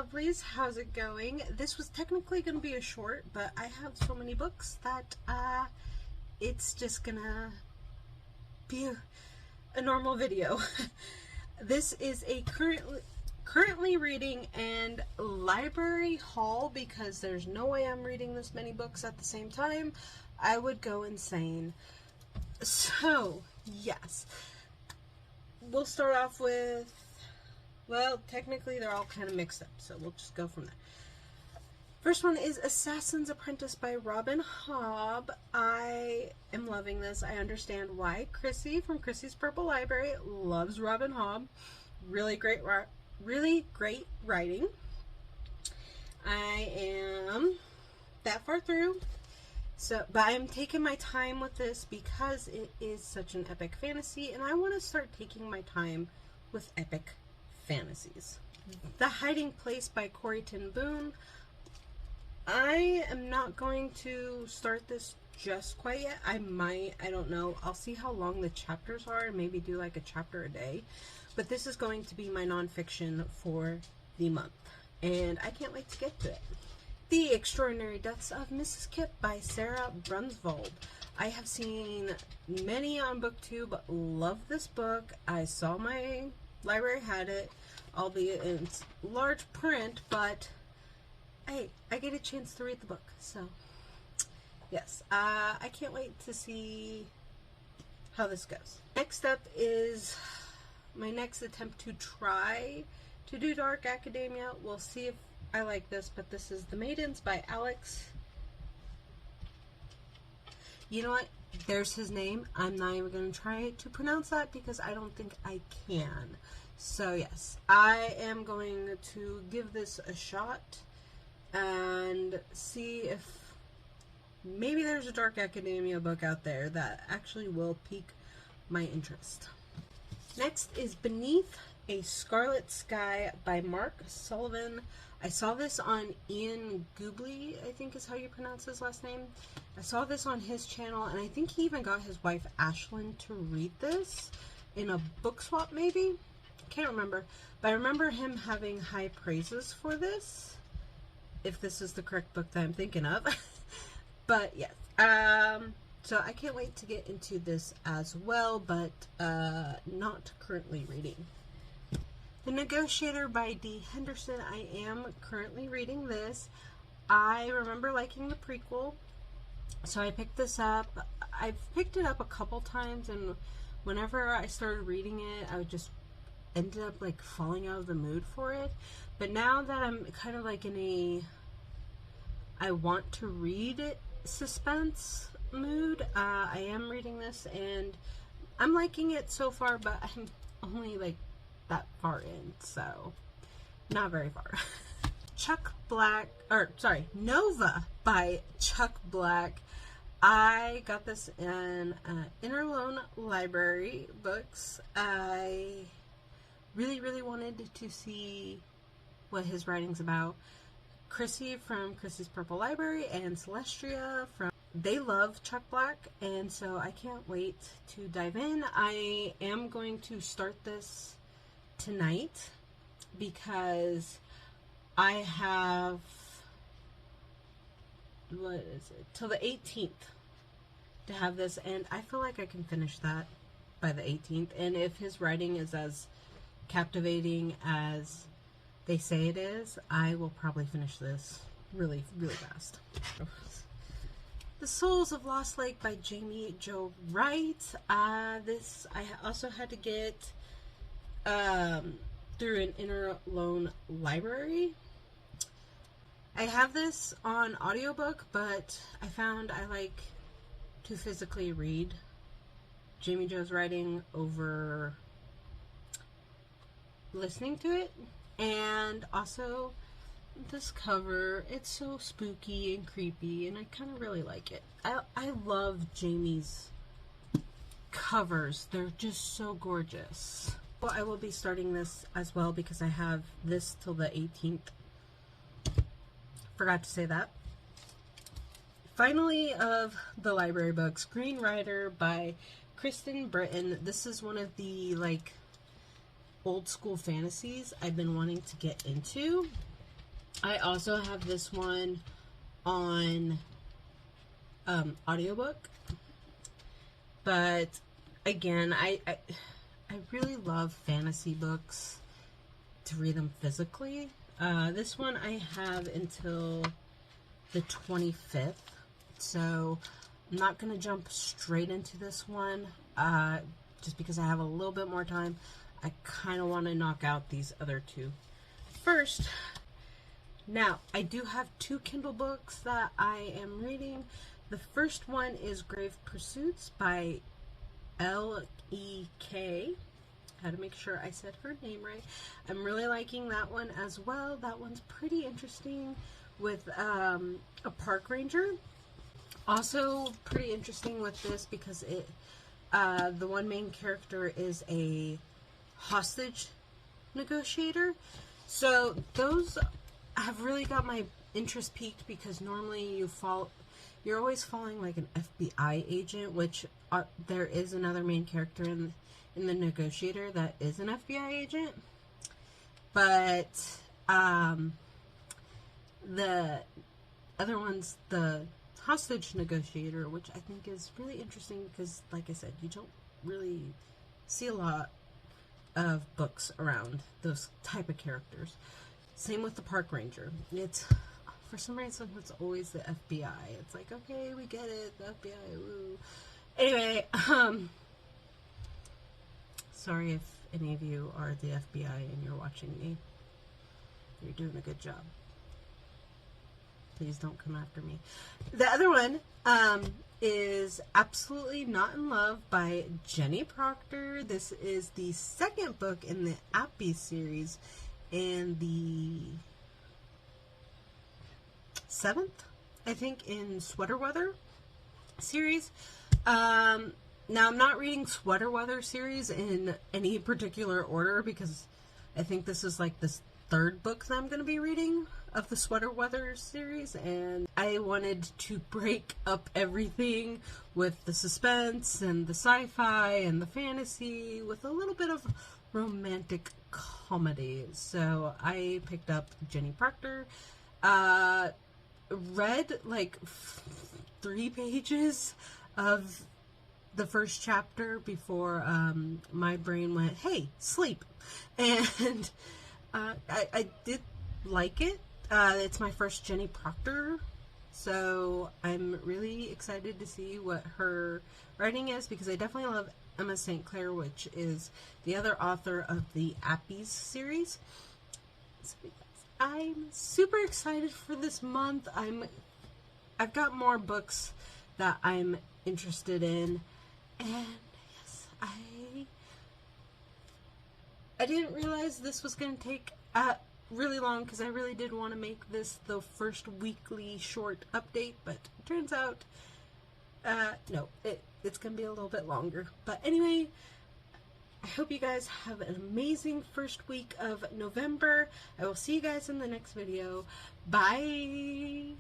lovelies, how's it going? This was technically going to be a short, but I have so many books that it's just gonna be a normal video. This is a currently reading and library haul because there's no way I'm reading this many books at the same time. I would go insane. So, yes. We'll start off with, well, technically they're all kind of mixed up, so we'll just go from there. First one is Assassin's Apprentice by Robin Hobb. I am loving this. I understand why Chrissy from Chrissy's Purple Library loves Robin Hobb. Really great writing. I am that far through. But I'm taking my time with this because it is such an epic fantasy, and I want to start taking my time with epic fantasies. The Hiding Place by Corrie Boone. I am not going to start this just quite yet. I might, I don't know. I'll see how long the chapters are and maybe do like a chapter a day. But this is going to be my nonfiction for the month, and I can't wait to get to it. The Extraordinary Deaths of Mrs. Kipp by Sarah Brunsvold. I have seen many on BookTube, but love this book. I saw my library had it, albeit in large print, but hey, I get a chance to read the book, so yes, I can't wait to see how this goes. Next up is my next attempt to try to do Dark Academia. We'll see if I like this, but this is The Maidens by Alex. You know what? There's his name. I'm not even going to try to pronounce that because I don't think I can. So yes, I am going to give this a shot and see if maybe there's a Dark Academia book out there that actually will pique my interest. Next is Beneath a Scarlet Sky by Mark Sullivan. I saw this on Ian Goobley, I think is how you pronounce his last name. I saw this on his channel, and I think he even got his wife Ashlyn to read this in a book swap maybe? Can't remember. But I remember him having high praises for this, if this is the correct book that I'm thinking of. But yes, so I can't wait to get into this as well, but not currently reading. The Negotiator by Dee Henderson. I am currently reading this. I remember liking the prequel, so I picked this up. I've picked it up a couple times, and whenever I started reading it, I just ended up like falling out of the mood for it. But now that I'm kind of like in a I want to read it suspense mood, I am reading this, and I'm liking it so far, but I'm only like that far in, so not very far. Nova by Chuck Black. I got this in Inner Loan Library Books. I really wanted to see what his writing's about. Chrissy from Chrissy's Purple Library and Celestia they love Chuck Black, and so I can't wait to dive in. I am going to start this tonight because I have, what is it, till the 18th to have this, and I feel like I can finish that by the 18th, and if his writing is as captivating as they say it is, I will probably finish this really fast. The Souls of Lost Lake by Jaime Jo Wright. This I also had to get through an Inner Loan Library. I have this on audiobook, but I found I like to physically read Jaime Jo's writing over listening to it. And also this cover, it's so spooky and creepy, and I kind of really like it. I love Jaime's covers. They're just so gorgeous. Well, I will be starting this as well because I have this till the 18th. Forgot to say that. Finally, of the library books, Green Rider by Kristen Britton. This is one of the, like, old school fantasies I've been wanting to get into. I also have this one on audiobook, but again, I really love fantasy books to read them physically. This one I have until the 25th, so I'm not going to jump straight into this one, just because I have a little bit more time. I kind of want to knock out these other two first. Now, I do have 2 Kindle books that I am reading. The first one is Grave Pursuits by Elle. How to make sure I said her name right. I'm really liking that one as well. That one's pretty interesting with a park ranger. Also pretty interesting with this because it the one main character is a hostage negotiator. So those have really got my interest piqued because normally you're always following like an FBI agent, which there is another main character in the Negotiator that is an FBI agent, but the other one's the hostage negotiator, which I think is really interesting because, like I said, you don't really see a lot of books around those type of characters. Same with the park ranger. It's, for some reason, it's always the FBI. It's like, okay, we get it, the FBI, woo. Anyway, sorry if any of you are the FBI and you're watching me. You're doing a good job. Please don't come after me. The other one is Absolutely Not in Love by Jenny Proctor. This is the second book in the Appy series and the 7th, I think, in Sweater Weather series. Now, I'm not reading Sweater Weather series in any particular order because I think this is like the 3rd book that I'm going to be reading of the Sweater Weather series, and I wanted to break up everything with the suspense and the sci-fi and the fantasy with a little bit of romantic comedy. So I picked up Jenny Proctor, read like 3 pages of the first chapter before my brain went, hey, sleep. And I did like it. It's my first Jenny Proctor, so I'm really excited to see what her writing is because I definitely love Emma St. Clair, which is the other author of the Appies series. So I'm super excited for this month. I've got more books that I'm interested in, and yes, I didn't realize this was going to take really long because I really did want to make this the first weekly short update, but it turns out no, it's going to be a little bit longer. But anyway, I hope you guys have an amazing first week of November. I will see you guys in the next video. Bye!